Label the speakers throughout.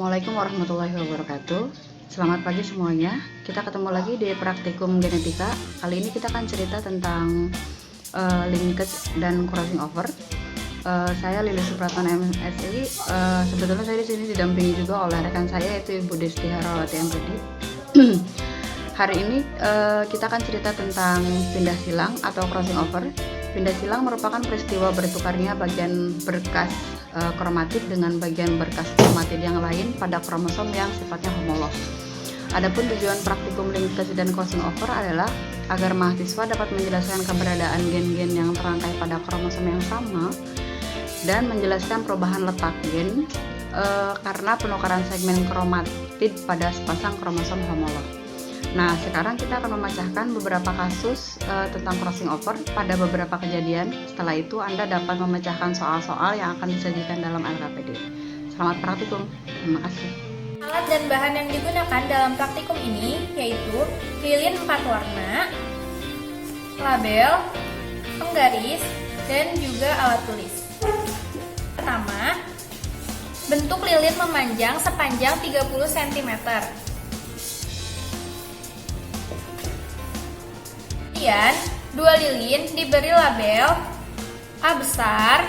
Speaker 1: Assalamualaikum warahmatullahi wabarakatuh. Selamat pagi semuanya. Kita ketemu lagi di praktikum genetika. Kali ini kita akan cerita tentang linkage dan crossing over. Saya Lili Supratan MSI. Sebetulnya saya di sini didampingi juga oleh rekan saya yaitu Ibu Desti Harawati MPD. Hari ini kita akan cerita tentang pindah silang atau crossing over. Pindah silang merupakan peristiwa bertukarnya bagian berkas kromatid dengan bagian berkas kromatid yang lain pada kromosom yang sifatnya homolog. Adapun tujuan praktikum linkage dan crossing over adalah agar mahasiswa dapat menjelaskan keberadaan gen-gen yang terangkai pada kromosom yang sama dan menjelaskan perubahan letak gen karena penukaran segmen kromatid pada sepasang kromosom homolog. Nah, sekarang kita akan memecahkan beberapa kasus tentang crossing over pada beberapa kejadian. Setelah itu, Anda dapat memecahkan soal-soal yang akan disajikan dalam LKPD. Selamat praktikum. Terima kasih.
Speaker 2: Alat dan bahan yang digunakan dalam praktikum ini yaitu lilin 4 warna, label, penggaris, dan juga alat tulis. Pertama, bentuk lilin memanjang sepanjang 30 cm. Kemudian, dua lilin diberi label A besar,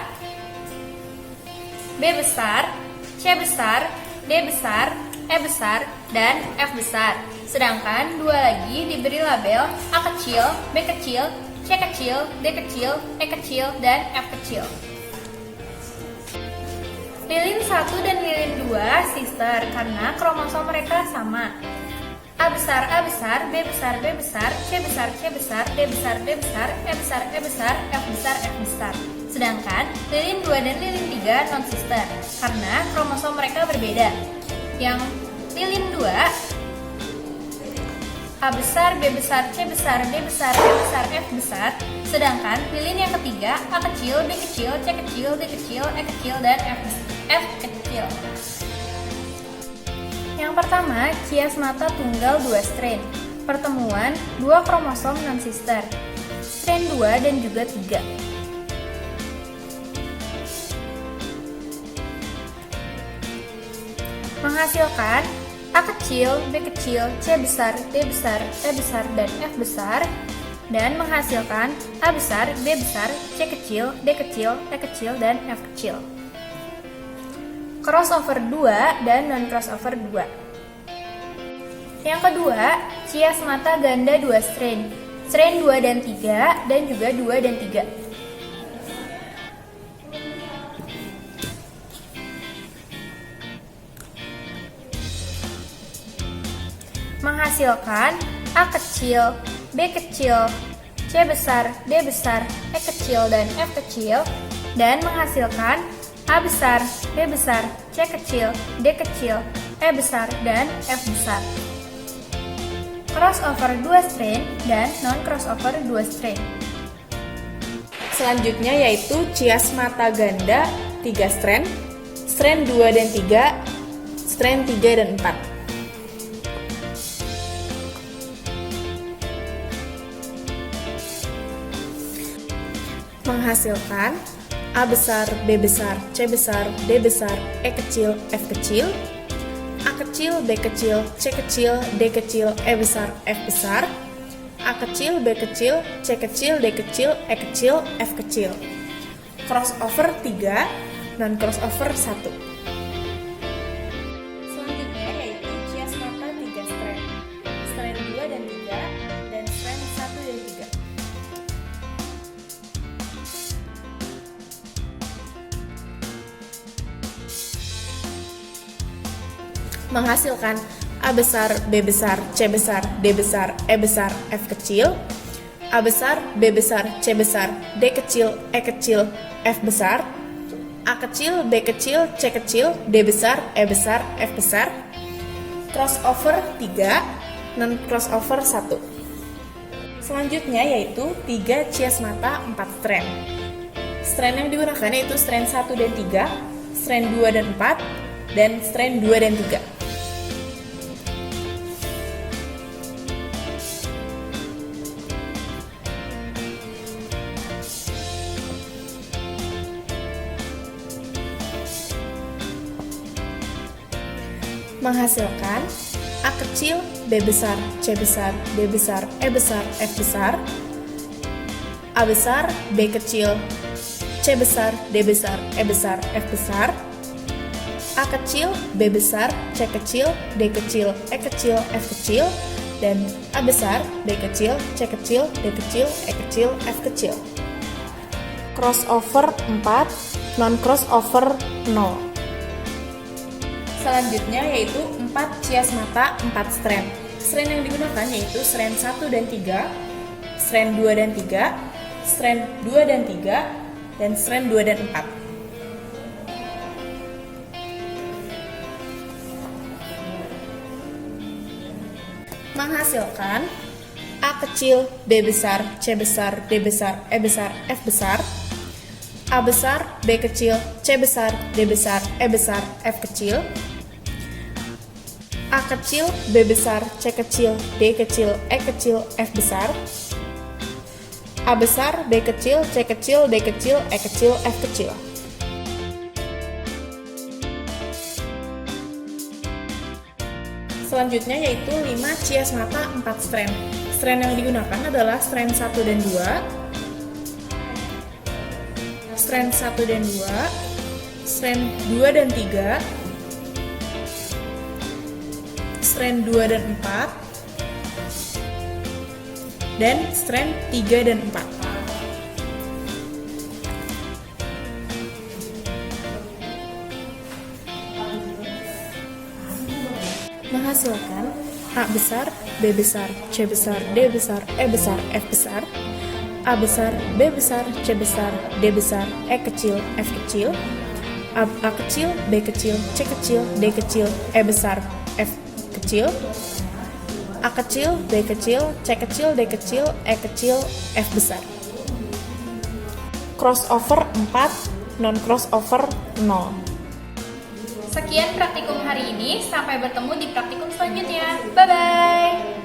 Speaker 2: B besar, C besar, D besar, E besar, dan F besar. Sedangkan dua lagi diberi label A kecil, B kecil, C kecil, D kecil, E kecil, dan F kecil. Lilin 1 dan lilin 2 sister karena kromosom mereka sama. A besar, B besar, B besar, C besar, C besar, D besar, D besar, E besar, E besar, F besar, F besar. Sedangkan lilin 2 dan lilin 3 non-sister karena kromosom mereka berbeda. Yang lilin 2 A besar, B besar, C besar, D besar, E besar, F besar. Sedangkan lilin yang ketiga A kecil, B kecil, C kecil, D kecil, E kecil, dan F kecil. Yang pertama, chiasmata tunggal 2 strain. Pertemuan 2 kromosom non-sister. Strain 2 dan juga 3. Menghasilkan A kecil, B kecil, C besar, D besar, E besar, dan F besar. Dan menghasilkan A besar, B besar, C kecil, D kecil, E kecil, dan F kecil. Crossover 2 dan non-crossover 2. Yang kedua, chiasmata ganda 2 strain. Strain 2 dan 3 dan juga 2 dan 3. Menghasilkan A kecil, B kecil, C besar, D besar, E kecil, dan F kecil. Dan menghasilkan A besar, B besar, C kecil, D kecil, E besar, dan F besar. Crossover 2 strain dan non-crossover 2 strain.
Speaker 3: Selanjutnya yaitu chiasmata ganda 3 strain, strain 2 dan 3, strain 3 dan 4. Menghasilkan A besar, B besar, C besar, D besar, E kecil, F kecil, A kecil, B kecil, C kecil, D kecil, E besar, F besar, A kecil, B kecil, C kecil, D kecil, E kecil, F kecil. Crossover 3, non-crossover 1. Selanjutnya yaitu chiasmata 3 strain, strain 2 dan 3, dan strain 1 dan 3. Menghasilkan A besar, B besar, C besar, D besar, E besar, F kecil, A besar, B besar, C besar, D kecil, E kecil, F besar, A kecil, B kecil, C kecil, D besar, E besar, F besar. Crossover 3, non-crossover 1. Selanjutnya yaitu 3 chiasmata 4 strain. Strain yang digunakan yaitu strain 1 dan 3, strain 2 dan 4, dan strain 2 dan 3. Menghasilkan A kecil, B besar, C besar, D besar, E besar, F besar, A besar, B kecil, C besar, D besar, E besar, F besar, A kecil, B besar, C kecil, D kecil, E kecil, F kecil, dan A besar, B kecil, C kecil, D kecil, E kecil, F kecil. Crossover 4, non-crossover 0. Selanjutnya yaitu 4 cias mata 4 strand. Strand yang digunakan yaitu strand 1 dan 3, strand 2 dan 3, strand 2 dan 3, dan strand 2 dan 4. Menghasilkan A kecil, B besar, C besar, D besar, E besar, F besar, A besar, B kecil, C besar, D besar, E besar, F kecil, A kecil, B besar, C kecil, D kecil, E kecil, F besar, A besar, B kecil, C kecil, D kecil, E kecil, F kecil. Selanjutnya yaitu 5 cias mata 4 strand. Strand yang digunakan adalah strand 1 dan 2, strand 1 dan 2, strand 2 dan 3, strand 2 dan 4, dan strand 3 dan 4. Menghasilkan A besar, B besar, C besar, D besar, E besar, F besar, A besar, B besar, C besar, D besar, E kecil, F kecil, A kecil, B kecil, C kecil, D kecil, E besar, F kecil, A kecil, B kecil, C kecil, D kecil, E kecil, F besar. Crossover 4, non-crossover 0.
Speaker 2: Sekian praktikum hari ini, sampai bertemu di praktikum selanjutnya. Bye-bye!